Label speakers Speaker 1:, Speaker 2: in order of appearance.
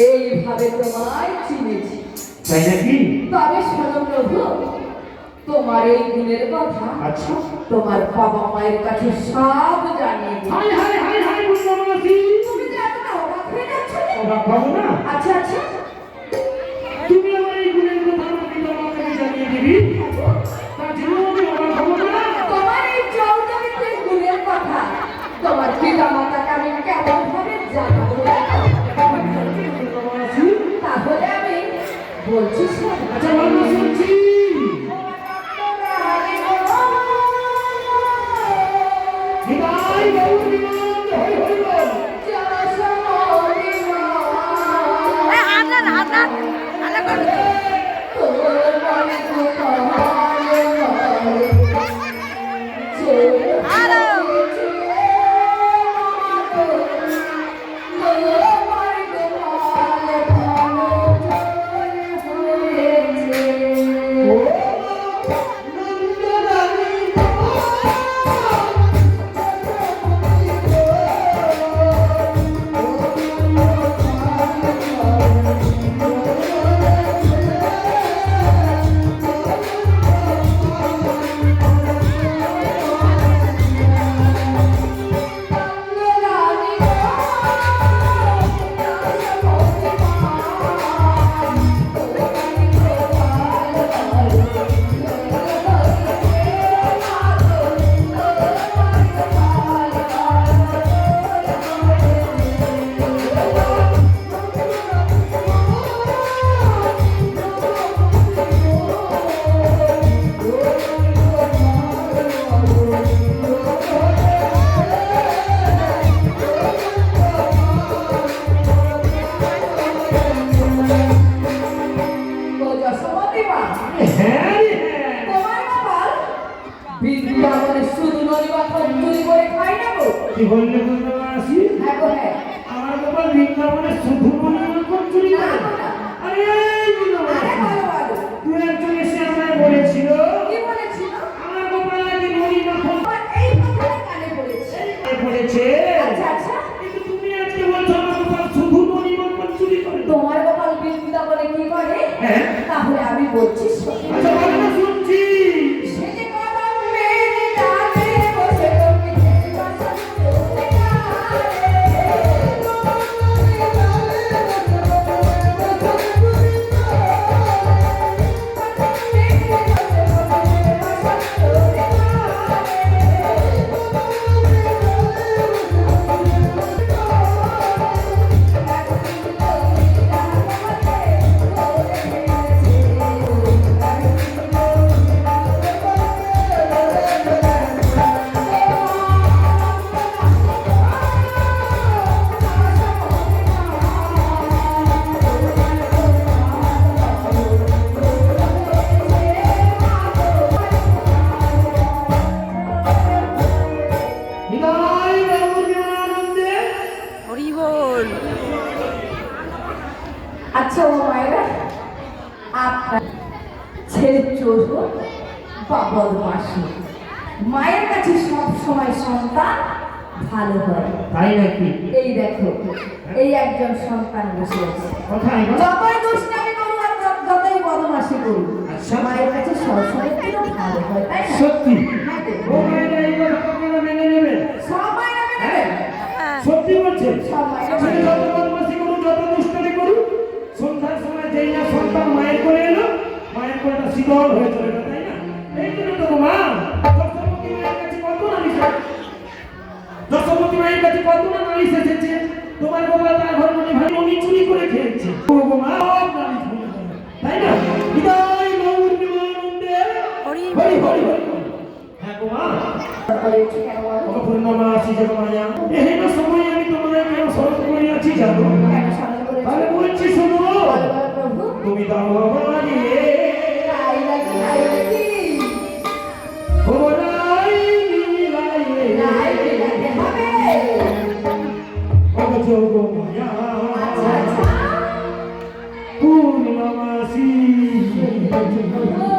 Speaker 1: এইভাবে তোমায় চিনেছি।
Speaker 2: তাই নাকি?
Speaker 1: তবে শোনো প্রভু, তোমার এই গুণের কথা
Speaker 2: আচ্ছা
Speaker 1: তোমার বাবা মায়ের কাছে সব জানিয়ে দিই।
Speaker 2: হাই হাই হাই হাই বুঝলামসি,
Speaker 1: তুমি যে এতটা অবাক হয়ে যাচ্ছ।
Speaker 2: অবাক হবো না?
Speaker 1: আচ্ছা আচ্ছা,
Speaker 2: তুমি আমার এই গুণের কথা আমাকে তোমাকে জানিয়ে দিবি, তার জন্য আমি অবাক হবো না?
Speaker 1: তোমার এই চৌধুরীর গুণের কথা তোমার পিতা মাতাকে আমি কেমন ভাবে জানাবো? তাহলে আমি বলছি শোনো।
Speaker 2: আচ্ছা বলো, শুনছি। নিতাই গৌর নিমান্দ হরি হরি বল। কি বললে বুঝলামসি?
Speaker 1: হ্যাঁ গো হ্যাঁ।
Speaker 2: আমার বাবা বৃন্দাবনে শুধু মনোরঞ্জন চুরি
Speaker 1: না
Speaker 2: করে।
Speaker 1: গো না।
Speaker 2: আরে বুঝলামসি,
Speaker 1: আরে বলো বলো।
Speaker 2: দু একজন এসে আমায় বলেছিল
Speaker 1: কি বলেছিল?
Speaker 2: আমার বাবা নাকি মণিমাখন
Speaker 1: আমার এই কথাটা কানে পড়েছে।
Speaker 2: বলেছে।
Speaker 1: আচ্ছা আচ্ছা,
Speaker 2: কিন্তু তুমি আজকে বলছো আমার বাবা শুধু মণিমাখন চুরি করে।
Speaker 1: তোমার গোপাল বৃন্দাবনে কি করে?
Speaker 2: হ্যাঁ
Speaker 1: তাহলে আমি বলছি শোনো।
Speaker 2: আচ্ছা বলো না, শুনছি।
Speaker 1: সে যে কদম মেরে ডালে বসে তুমি বাসা চলতে
Speaker 2: নিতাই গৌর নিমানন্দে
Speaker 3: হরি বল।
Speaker 1: আচ্ছা ও মায়েরা, আপনার ছেলে চোর হোক বা বদমাস হোক, মায়ের কাছে সব সময় সন্তান ভালো হয়।
Speaker 2: তাই নাকি?
Speaker 1: এই দেখো, এই একজন সন্তান বসে আছে।
Speaker 2: কোথায় গো?
Speaker 1: যতই দুষ্টামি করুন আর যতই বদমাশি করুন,
Speaker 2: আচ্ছা।
Speaker 1: মায়ের কাছে সবসময় কিন্তু ভালো হয়, তাই না?
Speaker 2: সত্যি?
Speaker 1: হ্যাঁ গো।
Speaker 2: ও মায়েরা এই কথা আপনারা মেনে নেবেন?
Speaker 1: সব মায়েরা মেনে নেবেন।
Speaker 2: সত্যি বলছেন?
Speaker 1: সব মায়েরা
Speaker 2: ছেলে
Speaker 1: মেনে
Speaker 2: যত
Speaker 1: নেবেন।
Speaker 2: বদমাশি করুক, যত দুষ্টামি করুক, সন্ধ্যার সময় যেই না সন্তান মায়ের কোলে এলো, মায়ের কোলটা শীতল হয়ে চলে গেল, তাই না? এই জন্য তো গো মা, দশমতী মায়ের কাছে কত নালিশ হয়। দশমতী মায়ের কাছে কত না নালিশ এসেছে, তোমার বাবা তার ঘর মনে ভাই উনি চুরি করে খেয়েছে। ও গো মা, সব নালিশ হয়ে গেল, তাই না? বিদায় গৌর নিমানন্দে
Speaker 3: হরি
Speaker 2: হরি হরি হরি। হ্যাঁ গো মা,
Speaker 1: তারপরে ঠিক আছে বলো।
Speaker 2: পূর্ণমাসী জগমায়া এই না সময় আমি তোমাদের কেন স্মরণ করিয়াছি জানো?
Speaker 1: কেন স্মরণ করেছো?
Speaker 2: তাহলে বলছি শোনো,
Speaker 1: বলো বলো প্রভু।
Speaker 2: তুমি দাও আমারে
Speaker 1: তাই নাকি, তাই নাকি?
Speaker 2: ও নাই নীলায়ে
Speaker 1: নাই বিলাতে হবে।
Speaker 2: ও জগমায়া
Speaker 1: আচ্ছা আচ্ছা।
Speaker 2: পূর্ণমাসী
Speaker 1: ও